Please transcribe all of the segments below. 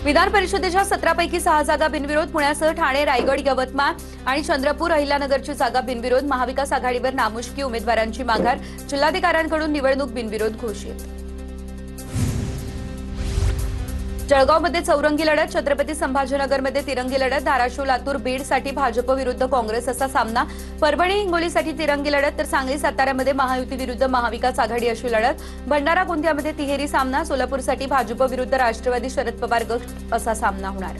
विधान परिषदेच्या 17 पैकी 6 जागा बिनविरोध, पुण्यासह ठाणे, रायगड, यवतमाळ आणि चंद्रपूर, अहिल्यानगरची जागा बिनविरोध, महाविकास आघाडीवर नामुष्की उमेदवारांची माघार, जिल्हाधिकाऱ्यांकडून निवडणूक बिनविरोध घोषित. जळगावमध्ये चौरंगी लढत, छत्रपती संभाजीनगरमध्ये तिरंगी लढत, धाराशिव, लातूर, बीडसाठी भाजप विरुद्ध काँग्रेस असा सामना, परभणी, हिंगोलीसाठी तिरंगी लढत, तर सांगली, साताऱ्यामध्ये महायुती विरुद्ध महाविकास आघाडी अशी लढत, भंडारा, गोंदियामध्ये तिहेरी सामना, सोलापूरसाठी भाजप विरुद्ध राष्ट्रवादी, शरद पवार गट असा सामना होणार.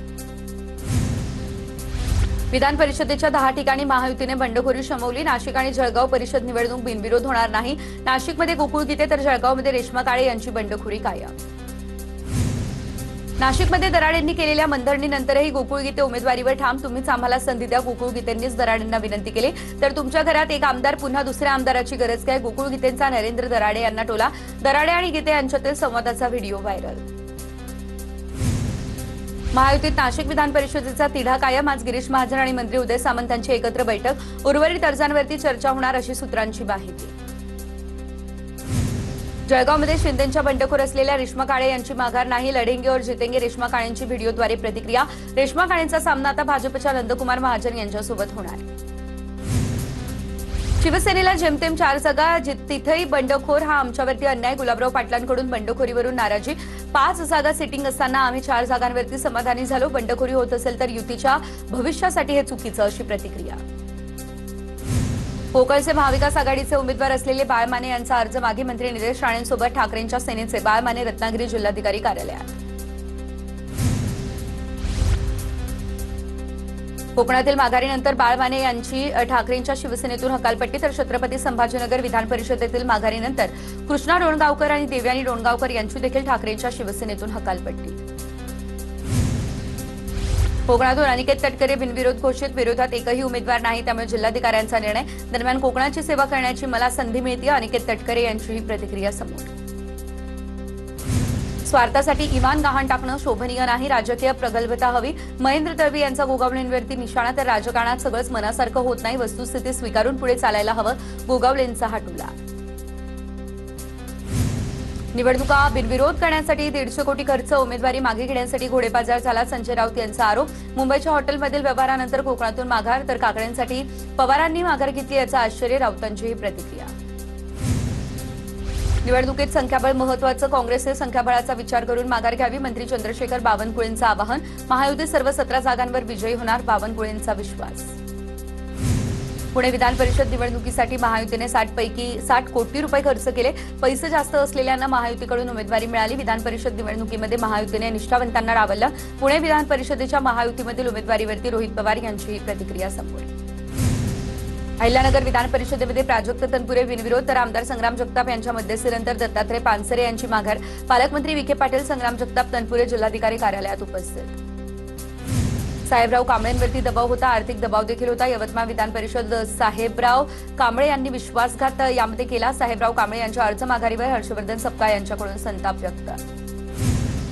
विधान परिषदेच्या 10 ठिकाणी महायुतीने बंडखोरी शमवली. नाशिक आणि जळगाव परिषद निवडणूक बिनविरोध होणार नाही. नाशिकमध्ये गोकुळ गीते तर जळगावमध्ये रेश्मा काळे यांची बंडखोरी कायम. नाशिकमध्ये दराडेंनी केलेल्या मनधरणीनंतरही गोकुळ गीते उमेदवारीवर ठाम. तुम्हीच आम्हाला संधी द्या, गोकुळ गीतेंनीच दराडेंना विनंती केली. तर तुमच्या घरात एक आमदार, पुन्हा दुसऱ्या आमदाराची गरज काय? गोकुळ गीतेंचा नरेंद्र दराडे यांना टोला. दराडे आणि गीते यांच्यातील संवादाचा व्हिडिओ व्हायरल. महायुतीत नाशिक विधान परिषदेचा तिढा कायम. आज गिरीश महाजन आणि मंत्री उदय सामंत यांची एकत्र बैठक. उर्वरित अर्जांवरती चर्चा होणार अशी सूत्रांची माहिती. जळगावमध्ये शिंदेंच्या बंडखोर असलेल्या रेश्मा काळे यांची माघार नाही. लढेंगे और जितेंगे, रेश्मा काळेंची व्हिडिओद्वारे प्रतिक्रिया. रेश्मा काळेंचा सामना आता भाजपच्या नंदकुमार महाजन यांच्यासोबत होणार. शिवसेनेला जेमतेम 4 जागा, तिथेही बंडखोर हा आमच्यावरती अन्याय. गुलाबराव पाटलांकडून बंडखोरीवरून नाराजी. 5 जागा सिटिंग असताना आम्ही 4 जागांवरती समाधानी झालो. बंडखोरी होत असेल तर युतीच्या भविष्यासाठी हे चुकीचं अशी प्रतिक्रिया. कोकणचे महाविकास आघाडीचे उमेदवार असलेले बाळ माने यांचा अर्ज मागे. मंत्री निलेश राणेंसोबत ठाकरेंच्या सेनेचे बाळ माने रत्नागिरी जिल्हाधिकारी कार्यालयात. कोकणातील माघारीनंतर बाळ माने यांची ठाकरेंच्या शिवसेनेतून हकालपट्टी. तर छत्रपती संभाजीनगर विधान परिषदेतील माघारीनंतर कृष्णा डोणगावकर आणि देवयानी डोणगावकर यांची देखील ठाकरेंच्या शिवसेनेतून हकालपट्टी. कोकणातून अनिकेत तटकरे बिनविरोध घोषित. विरोधात एकही उमेदवार नाही, त्यामुळे जिल्हाधिकाऱ्यांचा निर्णय. दरम्यान कोकणाची सेवा करण्याची मला संधी मिळते, अनिकेत तटकरे यांची ही प्रतिक्रिया समोर. स्वार्थासाठी इमान गहाण टाकणं शोभनीय नाही. राजकीय प्रगल्भता हवी. महेंद्र तळवी यांचा गोगावलेंवरती निशाणा. तर राजकारणात सगळंच मनासारखं होत नाही, वस्तुस्थिती स्वीकारून पुढे चालायला हवं, गोगावलेंचा हा टोला. निवडणुका बिनविरोध करण्यासाठी 150 कोटी खर्च, उमेदवारी मागे घेण्यासाठी घोडेबाजार झाला, संजय राऊत यांचा आरोप. मुंबईच्या हॉटेलमधील व्यवहारानंतर कोकणातून माघार. तर काकड्यांसाठी पवारांनी माघार घेतली याचं आश्चर्य, राऊतांची ही प्रतिक्रिया. निवडणुकीत संख्याबळ महत्वाचं, काँग्रेसने संख्याबळाचा विचार करून माघार घ्यावी, मंत्री चंद्रशेखर बावनकुळेंचं आवाहन. महायुती सर्व 17 जागांवर विजयी होणार, बावनकुळेंचा विश्वास. पुणे विधान परिषद निवडणुकीसाठी महायुतीने 60 पैकी 60 कोटी रुपये खर्च केले. पैसे जास्त असलेल्यांना महायुतीकडून उमेदवारी मिळाली. विधान परिषद निवडणुकीमध्ये महायुतीने निष्ठावंतांना डावललं. पुणे विधान परिषदेच्या महायुतीमधील उमेदवारीवरती रोहित पवार यांची ही प्रतिक्रिया समोर. अहिल्यानगर विधान परिषदेमध्ये प्राजक्त तनपुरे बिनविरोध. तर आमदार संग्राम जगताप यांच्या मध्यस्थीनंतर दत्तात्रय पानसरे यांची माघार. पालकमंत्री विखे पाटील, संग्राम जगताप, तनपुरे जिल्हाधिकारी कार्यालयात उपस्थित. साहेबराव कांबळेंवरती दबाव होता, आर्थिक दबाव देखील होता. यवतमाळ विधान परिषद साहेबराव कांबळे यांनी विश्वासघात यामध्ये केला. साहेबराव कांबळे यांच्या अर्ज माघारीवर हर्षवर्धन सपकाळ यांच्याकडून संताप व्यक्त.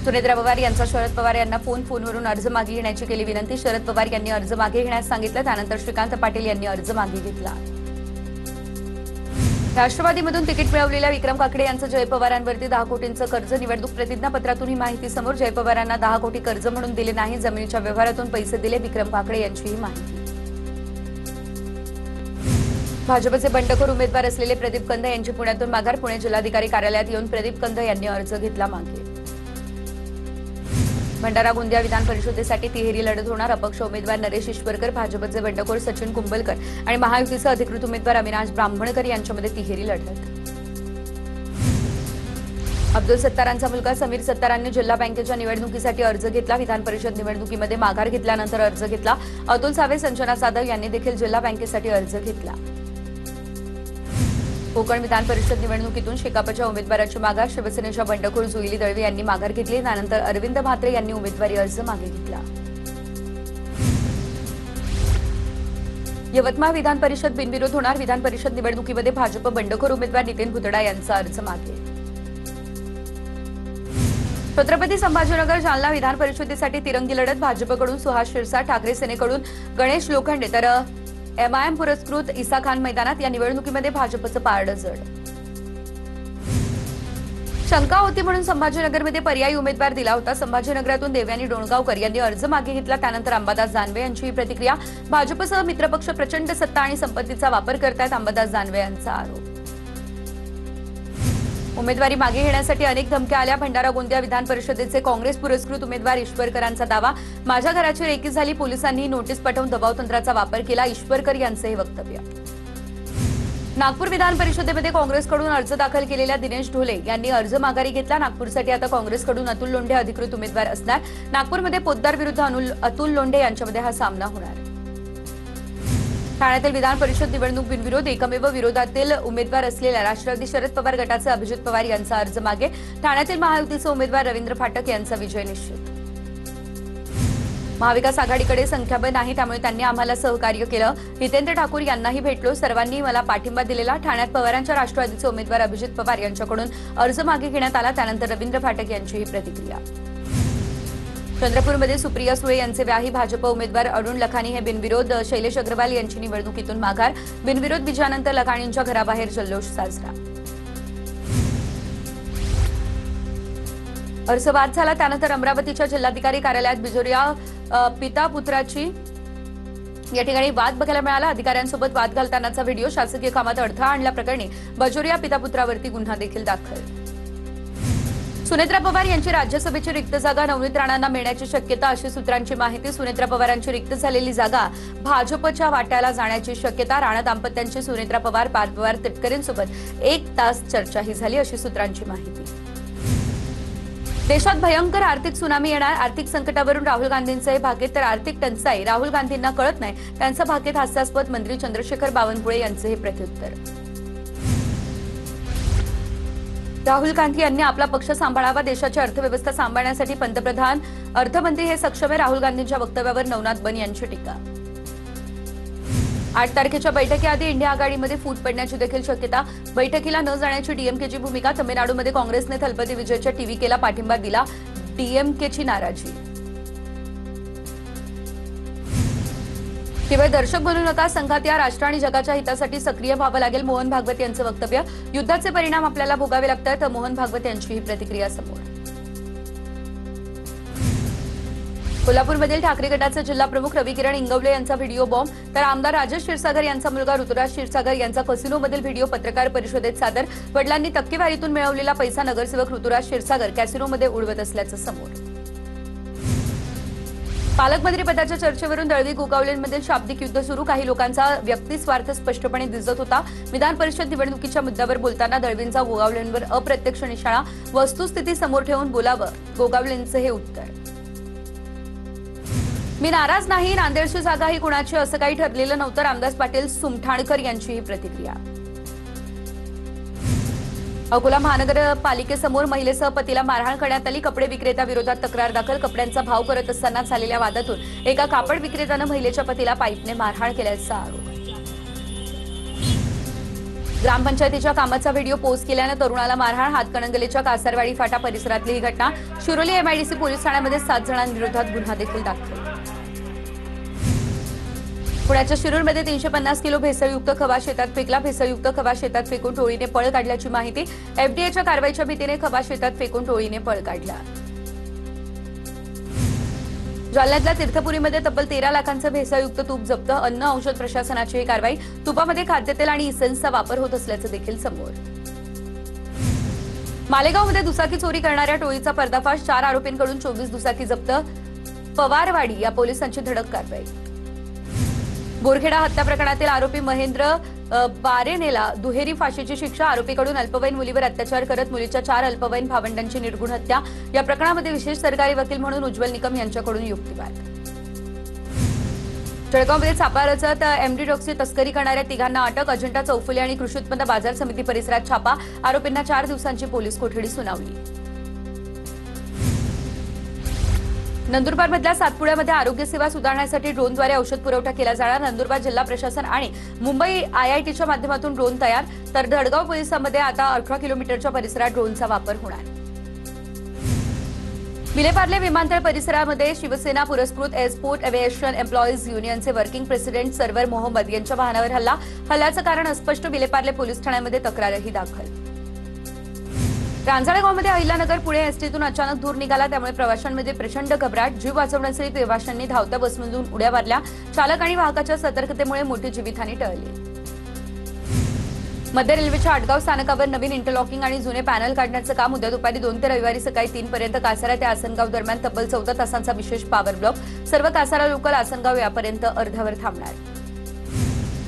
सुनेत्रा पवार यांचा शरद पवार यांना फोनवरून अर्ज मागे घेण्याची केली विनंती. शरद पवार यांनी अर्ज मागे घेण्यास सांगितलं. त्यानंतर श्रीकांत पाटील यांनी अर्ज मागे घेतला. राष्ट्रवादीमधून तिकीट मिळवलेल्या विक्रम काकडे यांचं जय पवारांवरती 10 कोटींचं कर्ज. निवडणूक प्रतिज्ञापत्रातून ही माहिती समोर. जय पवारांना 10 कोटी कर्ज म्हणून दिले नाही, जमिनीच्या व्यवहारातून पैसे दिले, विक्रम काकडे यांची ही माहिती. भाजपचे बंडखोर उमेदवार असलेले प्रदीप कंद यांची पुण्यातून माघार. पुणे जिल्हाधिकारी कार्यालयात येऊन प्रदीप कंद यांनी अर्ज घेतला मागे. भंडारा गोंदिया विधान परिषदेसाठी तिहेरी लढत होणार. अपक्ष उमेदवार नरेश ईश्वरकर, भाजपचे बंडखोर सचिन कुंबलकर आणि महायुतीचे अधिकृत उमेदवार अविनाश ब्राह्मणकर यांच्यामध्ये तिहेरी लढत. अब्दुल सत्तारांचा मुलगा समीर सत्तारांनी जिल्हा बँकेच्या निवडणुकीसाठी अर्ज घेतला. विधान परिषद निवडणुकीमध्ये माघार घेतल्यानंतर अर्ज घेतला. अतुल सावे, संजना जाधव यांनी देखील जिल्हा बँकेसाठी अर्ज घेतला. कोकण विधान परिषद निवडणुकीतून शेकापच्या उमेदवाराची माघार. शिवसेनेच्या बंडखोर जुईली दळवी यांनी माघार घेतली. त्यानंतर अरविंद म्हात्रे यांनी उमेदवारी अर्ज मागे घेतला. यवतमाळ विधान परिषद बिनविरोध होणार. विधान परिषद निवडणुकीमध्ये भाजप बंडखोर उमेदवार नितीन भुतडा यांचा अर्ज मागे. छत्रपती संभाजीनगर जालना विधान परिषदेसाठी तिरंगी लढत. भाजपकडून सुहास शिरसाट, ठाकरे सेनेकडून गणेश लोखंडे तर एमआयएम पुरस्कृत ईसा खान मैदानात. या निवडणुकीमध्ये भाजपचं पारडं जड. शंका होती म्हणून संभाजीनगरमध्ये पर्यायी उमेदवार दिला होता. संभाजीनगरातून देवयानी डोणगावकर यांनी अर्ज मागे घेतला. त्यानंतर अंबादास दानवे यांची ही प्रतिक्रिया. भाजपसह मित्रपक्ष प्रचंड सत्ता आणि संपत्तीचा वापर करतायत, अंबादास दानवे यांचा आरोप. उमेदवारी मागे घेण्यासाठी अनेक धमक्या आल्या. भंडारा गोंदिया विधान परिषदेचे काँग्रेस पुरस्कृत उमेदवार ईश्वरकरांचा दावा. माझ्या घराची रेकी झाली, पोलिसांनी नोटीस पाठवून दबावतंत्राचा वापर केला, ईश्वरकर यांचे हे वक्तव्य. नागपूर विधान परिषदेमध्ये काँग्रेसकडून अर्ज दाखल केलेल्या दिनेश ढोले यांनी अर्ज माघारी घेतला. नागपूरसाठी आता काँग्रेसकडून अतुल लोंढे अधिकृत उमेदवार असणार. नागपूरमध्ये पोद्दार विरुद्ध अतुल लोंढे यांच्यामध्ये हा सामना होणार. ठाण्यातील विधान परिषद निवडणूक बिनविरोध. एकमेव विरोधातील उमेदवार असलेल्या राष्ट्रवादी शरद पवार गटाचे अभिजित पवार यांचा अर्ज मागे. ठाण्यातील महायुतीचे उमेदवार रवींद्र फाटक यांचा विजय निश्चित. महाविकास आघाडीकडे संख्याबळ नाही, त्यामुळे त्यांनी आम्हाला सहकार्य केलं. हितेंद्र ठाकूर यांनाही भेटलो, सर्वांनी मला पाठिंबा दिलेला. ठाण्यात पवारांच्या राष्ट्रवादीचे उमेदवार अभिजित पवार यांच्याकडून अर्ज मागे घेण्यात आला. त्यानंतर रवींद्र फाटक यांची ही प्रतिक्रिया. चंद्रपूरमध्ये सुप्रिया सुळे यांचे व्याही. भाजप उमेदवार अरुण लखानी हे बिनविरोध. शैलेश अग्रवाल यांची निवडणुकीतून माघार. बिनविरोध विजयानंतर लखानींच्या घराबाहेर जल्लोष साजरा. अर्ज बाद झाला. त्यानंतर अमरावतीच्या जिल्हाधिकारी कार्यालयात बिजोरिया पिता पुत्राची या ठिकाणी वाद बघायला मिळाला. अधिकाऱ्यांसोबत वाद घालतानाचा व्हिडिओ. शासकीय कामात अडथळा आणल्याप्रकरणी बजोरिया पिता पुत्रावरती गुन्हा देखील दाखल. सुनेत्रा पवार यांची राज्यसभेची रिक्त जागा नवनीत राणांना मिळण्याची शक्यता, अशी सूत्रांची माहिती. सुनेत्रा पवारांची रिक्त झालेली जागा भाजपच्या वाट्याला जाण्याची शक्यता. राणा दाम्पत्यांची सुनेत्रा पवार, पार्थ पवार तटकरेंसोबत 1 तास चर्चाही झाली, अशी सूत्रांची माहिती. देशात भयंकर आर्थिक सुनामी येणार. आर्थिक संकटावरून राहुल गांधींचे हे भाकीत, तर आर्थिक टंचाई राहुल गांधींना कळत नाही, त्यांचं भाकीत हास्यास्पद. मंत्री चंद्रशेखर बावनकुळे यांचे हे प्रत्युत्तर. राहुल गांधी यांनी आपला पक्ष सांभाळावा, देशाची अर्थव्यवस्था सांभाळण्यासाठी पंतप्रधान अर्थमंत्री हे सक्षम आहे. राहुल गांधींच्या वक्तव्यावर नवनाथ बन यांची टीका. 8 तारखेच्या बैठकीआधी इंडिया आघाडीमध्ये फूट पडण्याची देखील शक्यता. बैठकीला न जाण्याची डीएमकेची भूमिका. तमिळनाडूमध्ये काँग्रेसने थलपती विजयच्या टीव्हीकेला पाठिंबा दिला, डीएमकेची नाराजी. केवळ दर्शक बनू नका, संघात या. राष्ट्र आणि जगाच्या हितासाठी सक्रिय व्हावं लागेल, मोहन भागवत यांचं वक्तव्य. युद्धाचे परिणाम आपल्याला भोगावे लागतात, मोहन भागवत यांची ही प्रतिक्रिया समोर. कोल्हापूरमधील ठाकरे गटाचे जिल्हा प्रमुख रवी किरण इंगवले यांचा व्हिडिओ बॉम्ब. तर आमदार राजेश क्षीरसागर यांचा मुलगा ऋतुराज क्षीरसागर यांचा कॅसिनोमधील व्हिडिओ पत्रकार परिषदेत सादर. वडिलांनी टक्केवारीतून मिळवलेला पैसा नगरसेवक ऋतुराज क्षीरसागर कॅसिनोमध्ये उडवत असल्याचं समोर. पालकमंत्रीपदाच्या चर्चेवरून दळवी गोगावलेंमधील शाब्दिक युद्ध सुरू. काही लोकांचा व्यक्तिस्वार्थ स्पष्टपणे दिसत होता. विधान परिषद निवडणुकीच्या मुद्द्यावर बोलताना दळवींचा गोगावलेंवर अप्रत्यक्ष निशाणा. वस्तुस्थिती समोर ठेवून बोलावं, गोगावलेंचं हे उत्तर. मी नाराज नाही, नांदेडची जागा ही कुणाची असं काही ठरलेलं नव्हतं, रामदास पाटील सुमठाणकर यांची ही प्रतिक्रिया. अकोला महानगरपालिकेसमोर महिलेसह पतीला मारहाण करण्यात आली. कपडे विक्रेता विरोधात तक्रार दाखल. कपड्यांचा भाव करत असताना झालेल्या वादातून एका कापड विक्रेत्यानं महिलेच्या पतीला पाईपने मारहाण केल्याचा आरोप. ग्रामपंचायतीच्या कामाचा व्हिडिओ पोस्ट केल्यानं तरुणाला मारहाण. हातकणंगलेच्या कासारवाडी फाटा परिसरातली ही घटना. शिरोली एमआयडीसी पोलीस ठाण्यामध्ये 7 जणांविरोधात गुन्हा देखील दाखल. पुण्याच्या शिरूरमध्ये 350 किलो भेसळयुक्त खवा शेतात फेकला. भेसळयुक्त खवा शेतात फेकून टोळीने पळ काढल्याची माहिती. एफडीएच्या कारवाईच्या भीतीने खवा शेतात फेकून टोळीने पळ काढला. जालन्यातल्या तीर्थपुरीमध्ये तब्बल 13 लाखांचं भेसळयुक्त तूप जप्त. अन्न औषध प्रशासनाची ही कारवाई. तुपामध्ये खाद्यतेल आणि इसेन्सचा वापर होत असल्याचं देखील समोर. मालेगावमध्ये दुचाकी चोरी करणाऱ्या टोळीचा पर्दाफाश. 4 आरोपींकडून 24 दुचाकी जप्त. पवारवाडी या पोलिसांची धडक कारवाई. बोरखेडा हत्या प्रकरणातील आरोपी महेंद्र बारेनेला दुहेरी फाशीची शिक्षा. आरोपीकडून अल्पवयीन मुलीवर अत्याचार करत मुलीच्या 4 अल्पवयीन भावंडांची निर्घृण हत्या. या प्रकरणामध्ये विशेष सरकारी वकील म्हणून उज्ज्वल निकम यांच्याकडून युक्तिवाद. जळगावमध्ये सापळा रचत एमडी ड्रग्सची तस्करी करणाऱ्या 3घांना अटक. अजिंठा चौफुले आणि कृषी उत्पन्न बाजार समिती परिसरात छापा. आरोपींना 4 दिवसांची पोलीस कोठडी सुनावली. नंदुरबारमधल्या सातपुड्यामध्ये आरोग्य सेवा सुधारण्यासाठी ड्रोनद्वारे औषध पुरवठा केला जाणार. नंदुरबार जिल्हा प्रशासन आणि मुंबई आयआयटीच्या माध्यमातून ड्रोन तयार. तर धडगाव पोलिसांमध्ये आता 18 किलोमीटरच्या परिसरात ड्रोनचा वापर होणार. विलेपार्ले विमानतळ परिसरामध्ये शिवसेना पुरस्कृत एअरपोर्ट एव्हिएशन एम्प्लॉईज युनियनचे वर्किंग प्रेसिडेंट सर्वर मोहम्मद यांच्या वाहनावर हल्ला. हल्ल्याचं कारण अस्पष्ट. विलेपार्ले पोलीस ठाण्यामध्ये तक्रारही दाखल. रांजणगावमध्ये अहिल्यानगर पुणे एसटीतून अचानक धूर निघाला, त्यामुळे प्रवाशांमध्ये प्रचंड घबराट. जीव वाचवण्यासाठी प्रवाशांनी धावत्या बसमधून उड्या मारल्या. चालक आणि वाहकाच्या सतर्कतेमुळे मोठी जीवितहानी टळली. मध्य रेल्वेच्या आटगाव स्थानकावर नवीन इंटरलॉकिंग आणि जुने पॅनल काढण्याचं काम उद्या दुपारी 2 ते रविवारी सकाळी 3 पर्यंत कासारा ते आसनगाव दरम्यान तब्बल 14 तासांचा विशेष पॉवर ब्लॉक. सर्व कासारा लोकल आसनगाव यापर्यंत अर्ध्यावर थांबणार.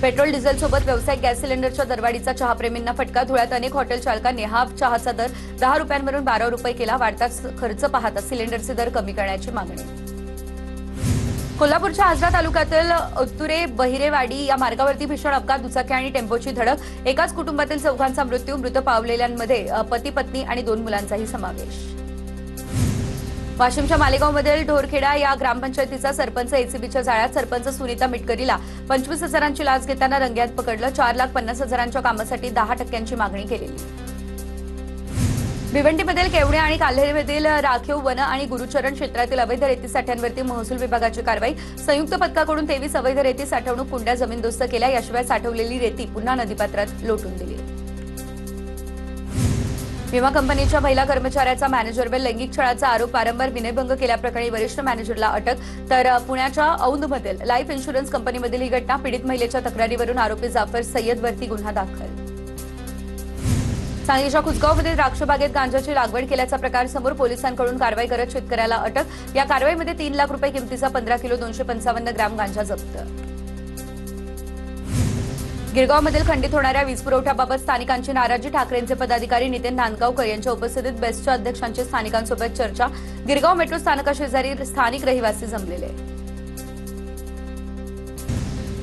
पेट्रोल डिझेलसोबत व्यावसायिक गॅस सिलेंडरच्या दरवाढीचा चहाप्रेमींना फटका. धुळ्यात अनेक हॉटेल चालकांनी हाफ चहाचा दर 10 रुपयांवरून 12 रुपये केला. वाढता खर्च पाहता सिलेंडरचे दर कमी करण्याची मागणी. कोल्हापूरच्या आजरा तालुक्यातील उत्तुरे बहिरेवाडी या मार्गावरती भीषण अपघात. दुचाकी आणि टेम्पोची धडक. एकाच कुटुंबातील 4 मृत्यू. मृत पावलेल्यांमध्ये पती पत्नी आणि 2 मुलांचाही समावेश. वाशिमच्या मालेगावमधील ढोरखेडा या ग्रामपंचायतीचा सरपंच एसीबीच्या जाळ्यात. सरपंच सुनीता मिटकरीला 25,000ची लाच घेताना रंगेहात पकडलं. 4,50,000च्या कामासाठी 10% मागणी केलेली. भिवंडीमधील केवडे आणि काल्हेरमधील राखीव वन आणि गुरुचरण क्षेत्रातील अवैध रेती साठ्यांवरती महसूल विभागाची कारवाई. संयुक्त पथकाकडून 23 अवैध रेती साठवणूक कुंड्या जमीनदोस्त केल्या. याशिवाय साठवलेली रेती पुन्हा नदीपात्रात लोटून दिली. विमा कंपनीच्या महिला कर्मचाऱ्याचा मॅनेजरवर लैंगिक छळाचा आरोप. वारंवार विनयभंग केल्याप्रकरणी वरिष्ठ मॅनेजरला अटक. तर पुण्याच्या औंधमधील लाईफ इन्शुरन्स कंपनीमधील ही घटना. पीडित महिलेच्या तक्रारीवरून आरोपी जाफर सय्यदवरती गुन्हा दाखल. सांगलीच्या कुसगावमध्ये द्राक्ष बागेत गांजाची लागवड केल्याचा प्रकार समोर. पोलिसांकडून कारवाई करत शेतकऱ्याला अटक. या कारवाईमध्ये 3 लाख रुपये किमतीचा 15 किलो 255 ग्रॅम गांजा जप्त. गिरगावमधील खंडित होणाऱ्या वीज पुरवठ्याबाबत स्थानिकांची नाराजी. ठाकरेंचे पदाधिकारी नितीन नांदगावकर यांच्या उपस्थितीत बेस्टच्या अध्यक्षांची स्थानिकांसोबत चर्चा. गिरगाव मेट्रो स्थानकाशेजारी स्थानिक रहिवासी जमलेले.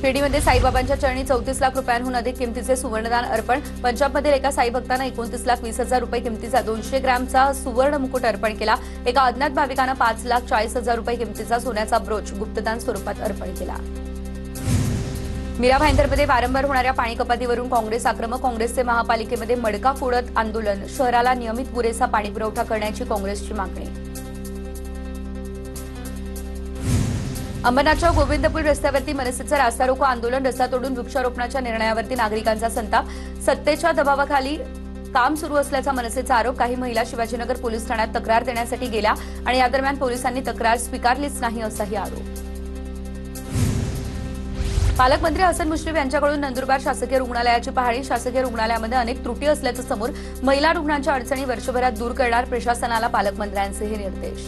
शिर्डीमध्ये साईबाबांच्या चरणी 34 लाख रुपयांहून अधिक किमतीचे सुवर्णदान अर्पण. पंजाबमधील एका साईभक्तानं 29,20,000 रुपये किमतीचा 200 ग्रॅमचा सुवर्ण मुकुट अर्पण केला. एका अज्ञात भाविकानं 5,40,000 रुपये किमतीचा सोन्याचा ब्रोच गुप्तदान स्वरूपात अर्पण केला. मीरा भाईंदरमध्ये वारंवार होणाऱ्या पाणी कपातीवरून काँग्रेस आक्रमक. काँग्रेसचे महापालिकेमध्ये मडका फोडत आंदोलन. शहराला नियमित पुरेसा पाणीपुरवठा करण्याची काँग्रेसची मागणी. अंबरनाथच्या गोविंदपूर रस्त्यावरती मनसेचं रास्ता रोको आंदोलन. रस्ता तोडून वृक्षारोपणाच्या निर्णयावरती नागरिकांचा संताप. सत्तेच्या दबावाखाली काम सुरू असल्याचा मनसेचा आरोप. काही महिला शिवाजीनगर पोलीस ठाण्यात तक्रार देण्यासाठी गेल्या आणि या दरम्यान पोलिसांनी तक्रार स्वीकारलीच नाही असाही आरोप. पालकमंत्री हसन मुश्रीफ यांच्याकडून नंदुरबार शासकीय रुग्णालयाची पाहणी. शासकीय रुग्णालयामध्ये अनेक त्रुटी असल्याचं समोर. महिला रुग्णांच्या अडचणी वर्षभरात दूर करणार. प्रशासनाला पालकमंत्र्यांचेही निर्देश.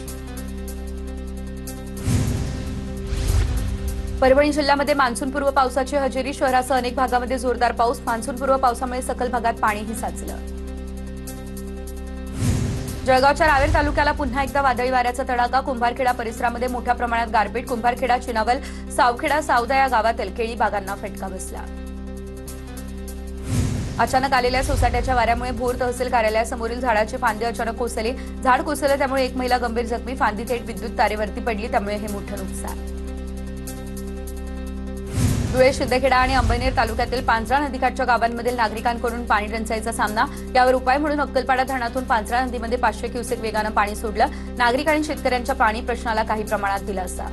परभणी जिल्ह्यामध्ये मान्सूनपूर्व पावसाची हजेरी. शहरासह अनेक भागामध्ये जोरदार पाऊस. मान्सूनपूर्व पावसामुळे सखल भागात पाणीही साचलं. जळगावच्या रावेर तालुक्याला पुन्हा एकदा वादळी वाऱ्याचा तडाखा. कुंभारखेडा परिसरामध्ये मोठ्या प्रमाणात गारपीट. कुंभारखेडा, चिनावल, सावखेडा, सावदा या गावातील केळी बागांना फटका बसला. अचानक आलेल्या सोसाट्याच्या वाऱ्यामुळे भोर तहसील कार्यालयासमोरील झाडाची फांदी अचानक कोसळली. झाड कोसळलं त्यामुळे एक महिला गंभीर जखमी. फांदी थेट विद्युत तारेवरती पडली, त्यामुळे हे मोठं नुकसान. धुळे, शिंदखेडा आणि अंबनेर तालुक्यातील पांझरा नदीकाठच्या गावांमधील नागरिकांकडून पाणी टंचाईचा सामना. यावर उपाय म्हणून अक्कलपाडा धरणातून पांझरा नदीमध्ये 500 क्युसेक वेगानं पाणी सोडलं. नागरिक आणि शेतकऱ्यांच्या पाणी प्रश्नाला काही प्रमाणात दिलासा.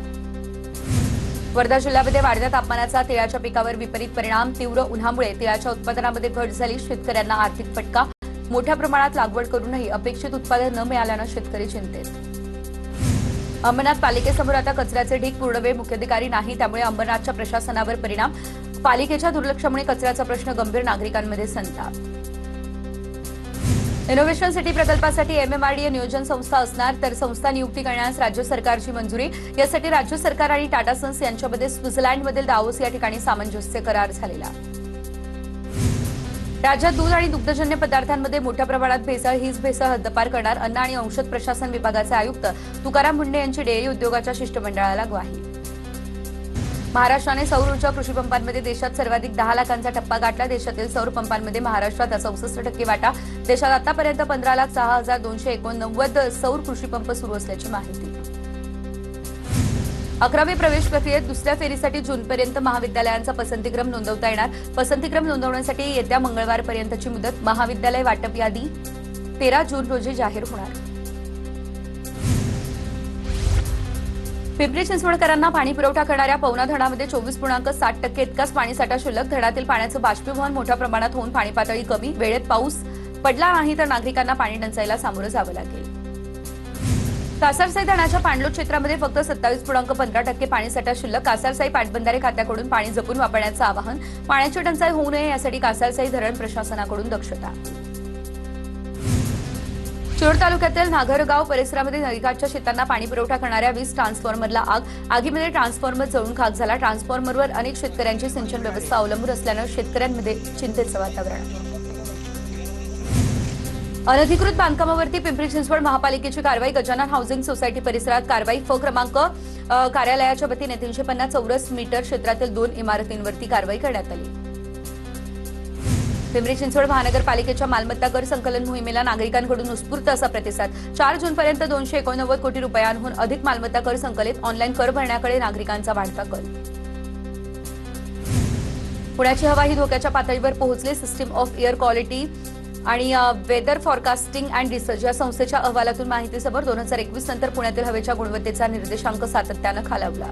वर्धा जिल्ह्यामध्ये वाढत्या तापमानाचा तिळाच्या पिकावर विपरीत परिणाम. तीव्र उन्हामुळे तिळाच्या उत्पादनामध्ये घट झाली. शेतकऱ्यांना आर्थिक फटका. मोठ्या प्रमाणात लागवड करूनही अपेक्षित उत्पादन न मिळाल्यानं शेतकरी चिंतेत. अंबरनाथ पालिकेसमोर आता कचऱ्याचे ढीग. पूर्णवेळ मुख्याधिकारी नाही, त्यामुळे अंबरनाथच्या प्रशासनावर परिणाम. पालिकेच्या दुर्लक्षामुळे कचऱ्याचा प्रश्न गंभीर. नागरिकांमध्ये संताप. इनोव्हेशन सिटी प्रकल्पासाठी एमएमआरडीए नियोजन संस्था असणार, तर संस्था नियुक्ती करण्यास राज्य सरकारची मंजुरी. यासाठी राज्य सरकार आणि टाटा सन्स यांच्यामध्ये स्वित्झर्लंडमधील दावोस या ठिकाणी सामंजस्य करार झालेला. राज्यात दूध आणि दुग्धजन्य पदार्थांमध्ये मोठ्या प्रमाणात भेसळ. हीच भेसळ हद्दपार करणार. अन्न आणि औषध प्रशासन विभागाचे आयुक्त तुकाराम मुंडे यांची डेअरी उद्योगाच्या शिष्टमंडळाला ग्वाही. महाराष्ट्राने सौर ऊर्जा कृषीपंपांमध्ये देशात सर्वाधिक 10 लाखांचा टप्पा गाठला. देशातील सौर पंपांमध्ये महाराष्ट्रात 64% वाटा. देशात आतापर्यंत 15,06,289 सौर कृषीपंप सुरू असल्याची माहिती. 11वी प्रवेश प्रक्रियेत दुसऱ्या फेरीसाठी जूनपर्यंत महाविद्यालयांचा पसंतीक्रम नोंदवता येणार. पसंतीक्रम नोंदवण्यासाठी येत्या मंगळवारपर्यंतची मुदत. महाविद्यालय वाटप यादी 13 जून रोजी जाहीर होणार. पिंपरी चिंचवडकरांना पाणी पुरवठा करणाऱ्या पवना धरणामध्ये 24.7% इतकाच पाणीसाठा शिल्लक. धरणातील पाण्याचं बाष्पीभवन मोठ्या प्रमाणात होऊन पाणी पातळी कमी. वेळेत पाऊस पडला नाही तर नागरिकांना पाणी टंचाईला सामोरं जावं लागेल. कासारसाई धरणाच्या पाणलोट क्षेत्रामध्ये फक्त 27.15% पाणीसाठा शिल्लक. कासारसाई पाटबंधारे खात्याकडून पाणी जपून वापरण्याचं आवाहन. पाण्याची टंचाई होऊ नये यासाठी कासारसाई धरण प्रशासनाकडून दक्षता. चिरोड तालुक्यातील नागरगाव परिसरामध्ये नदीकाठच्या शेतांना पाणी पुरवठा करणाऱ्या 20 ट्रान्सफॉर्मरला आग. आगीमध्ये ट्रान्सफॉर्मर जळून खाक झाला. ट्रान्सफॉर्मरवर अनेक शेतकऱ्यांची सिंचन व्यवस्था अवलंबून असल्यानं शेतकऱ्यांमध्ये चिंतेचं वातावरण. अनधिकृत बांधकामावरती पिंपरी चिंचवड महापालिकेची कारवाई. गजानन हाऊसिंग सोसायटी परिसरात कारवाई. फ क्रमांक कार्यालयाच्या वतीने 350 चौरस मीटर क्षेत्रातील 2 इमारतींवरती कारवाई करण्यात आली. पिंपरी चिंचवड महानगरपालिकेच्या मालमत्ता कर संकलन मोहिमेला नागरिकांकडून उत्स्फूर्त असा प्रतिसाद. 4 जूनपर्यंत 289 कोटी रुपयांहून अधिक मालमत्ता कर संकलित. ऑनलाईन कर भरण्याकडे नागरिकांचा वाढता कल. पुण्याची हवा ही धोक्याच्या पातळीवर पोहोचली. सिस्टीम ऑफ एअर क्वालिटी आणि वेदर फॉरकास्टिंग अँड रिसर्च या संस्थेच्या अहवालातून माहितीसमोर 2021 नंतर पुण्यातील हवेच्या गुणवत्तेचा निर्देशांक सातत्यानं खालावला.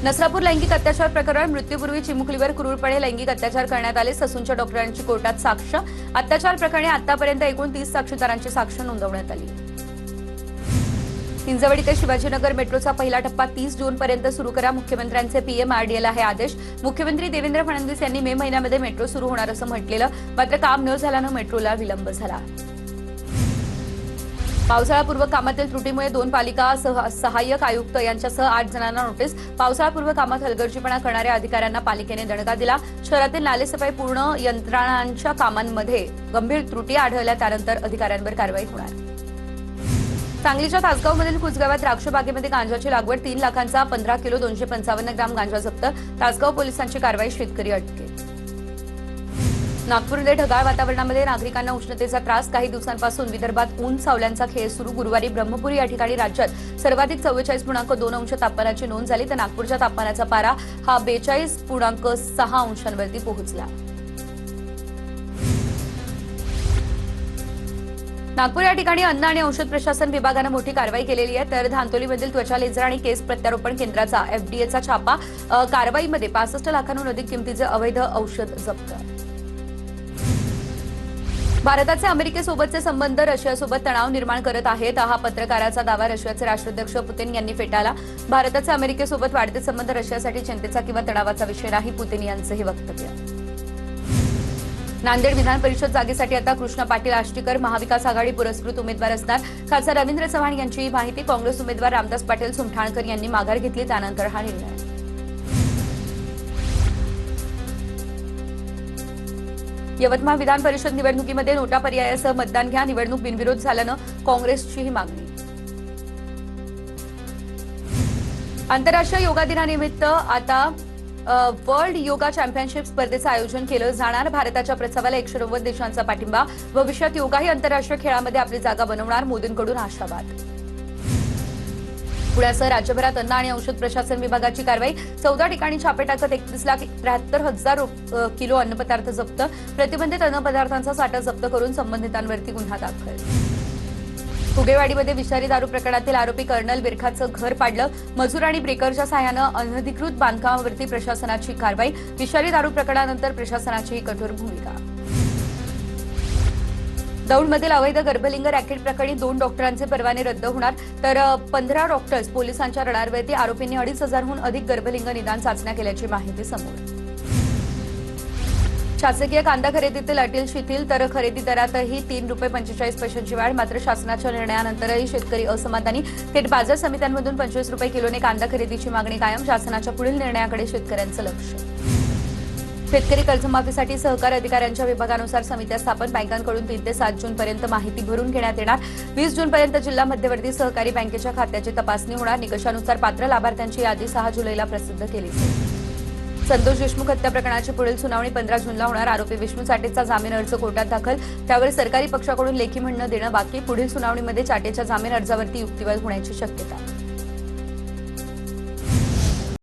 नसरापूर लैंगिक अत्याचार प्रकरण. मृत्यूपूर्वी चिमुकलीवर क्रूरपणे लैंगिक अत्याचार करण्यात आले. ससूनच्या डॉक्टरांची कोर्टात साक्ष. अत्याचार प्रकरणी आतापर्यंत एकूण 30 साक्षीदारांची साक्ष नोंदवण्यात आली. हिंजवडी ते शिवाजीनगर मेट्रोचा पहिला टप्पा 30 जूनपर्यंत सुरू करा. मुख्यमंत्र्यांचे पीएमआरडीएला हे आदेश. मुख्यमंत्री देवेंद्र फडणवीस यांनी मे महिन्यामध्ये मेट्रो सुरू होणार असं म्हटलेलं, मात्र काम न झाल्यानं मेट्रोला विलंब झाला. पावसाळापूर्व कामातील त्रुटीमुळे 2 पालिका सहाय्यक आयुक्त यांच्यासह 8 जणांना नोटीस. पावसाळापूर्व कामात हलगर्जीपणा करणाऱ्या अधिकाऱ्यांना पालिकेने दणका दिला. शहरातील नालेसफाई पूर्ण यंत्रणांच्या कामांमध्ये गंभीर त्रुटी आढळल्या त्यानंतर अधिकाऱ्यांवर कारवाई होणार. सांगलीच्या तासगावमधील कुसगावात द्राक्ष बागेमध्ये गांजाची लागवड. 3 लाखांचा 15 किलो 255 ग्राम गांजा जप्त. तासगाव पोलिसांची कारवाई. शेतकरी अटकेत. नागपूरमध्ये ढगाळ वातावरणामध्ये नागरिकांना उष्णतेचा त्रास. काही दिवसांपासून विदर्भात ऊन सावल्यांचा खेळ सुरू. गुरुवारी ब्रह्मपुरी या ठिकाणी राज्यात सर्वाधिक 44.2 अंश तापमानाची नोंद झाली तर नागपूरच्या तापमानाचा पारा हा 42.6 अंशांवरती पोहोचला. नागपूर या ठिकाणी अन्न आणि औषध प्रशासन विभागानं मोठी कारवाई केलेली आहे. तर धांतोलीमधील त्वचा लेझर आणि केस प्रत्यारोपण केंद्राचा एफडीएचा छापा. कारवाईमध्ये 65 लाखांहून अधिक किमतीचे अवैध औषध जप्त. भारताचे अमेरिकेसोबतचे संबंध रशियासोबत तणाव निर्माण करत आहेत. हा पत्रकाराचा दावा रशियाचे राष्ट्राध्यक्ष पुतिन यांनी फेटाळला. भारताचे अमेरिकेसोबत वाढते संबंध रशियासाठी चिंतेचा किंवा तणावाचा विषय नाही, पुतिन यांचं हे वक्तव्य. नांदेड विधान परिषद जागेसाठी आता कृष्णा पाटील आष्टीकर महाविकास आघाडी पुरस्कृत उमेदवार असणार. खासदार रवींद्र चव्हाण यांची माहिती. काँग्रेस उमेदवार रामदास पाटील सुमठाणकर यांनी माघार घेतली त्यानंतर हा निर्णय. यवतमाळ विधान परिषद निवडणुकीमध्ये नोटा पर्यायासह मतदान घ्या. निवडणूक बिनविरोध झाल्यानं काँग्रेसची ही मागणी. आंतरराष्ट्रीय योगा दिनानिमित्त आता वर्ल्ड योगा चॅम्पियनशिप स्पर्धेचं आयोजन केलं जाणार. भारताच्या प्रस्तावाला 190 देशांचा पाठिंबा. भविष्यात योगा ही आंतरराष्ट्रीय खेळामध्ये आपली जागा बनवणार. मोदींकडून आशावाद. पुण्यासह राज्यभरात अन्न आणि औषध प्रशासन विभागाची कारवाई. 14 ठिकाणी छापे टाकत 31,73,000 किलो अन्नपदार्थ जप्त. प्रतिबंधित अन्नपदार्थांचा साठा जप्त करून संबंधितांवरती गुन्हा दाखल. फुगेवाडीमध्ये विषारी दारू प्रकरणातील आरोपी कर्नल बिरखाचं घर पाडलं. मजूर आणि ब्रेकरच्या सहाय्यानं अनधिकृत बांधकामावरती प्रशासनाची कारवाई. विषारी दारू प्रकरणानंतर प्रशासनाची कठोर भूमिका. दौंडमधील अवैध गर्भलिंग रॅकेट प्रकरणी 2 डॉक्टरांचे परवाने रद्द होणार. तर 15 डॉक्टर्स पोलिसांच्या रडारवरती. आरोपींनी 2,500हून अधिक गर्भलिंग निदान चाचण्या केल्याची माहिती समोर. शासकीय कांदा खरेदीतील अटी शिथिल. तर खरेदी दरातही 3 रुपये 45 पैशांची वाढ. मात्र शासनाच्या निर्णयानंतरही शेतकरी असमाधानी. थेट बाजार समित्यांमधून 25 रुपये किलोने कांदा खरेदीची मागणी कायम. शासनाच्या पुढील निर्णयाकडे शेतकऱ्यांचं लक्ष. शेतकरी कर्जमाफीसाठी सहकार अधिकाऱ्यांच्या विभागानुसार समित्या स्थापन. बँकांकडून 3 ते 7 जूनपर्यंत माहिती भरून घेण्यात येणार. 20 जूनपर्यंत जिल्हा मध्यवर्ती सहकारी बँकेच्या खात्याची तपासणी होणार. निकषानुसार पात्र लाभार्थ्यांची यादी 6 जुलैला प्रसिद्ध केली जाईल. संतोष देशमुख हत्या प्रकरणाची पुढील सुनावणी 15 जूनला होणार. आरोपी विष्णू चाटेचा जामीन अर्ज कोर्टात दाखल. त्यावर सरकारी पक्षाकडून लेखी म्हणणं देणं बाकी. पुढील सुनावणीमध्ये चाटेच्या जामीन अर्जावरती युक्तिवाद होण्याची शक्यता.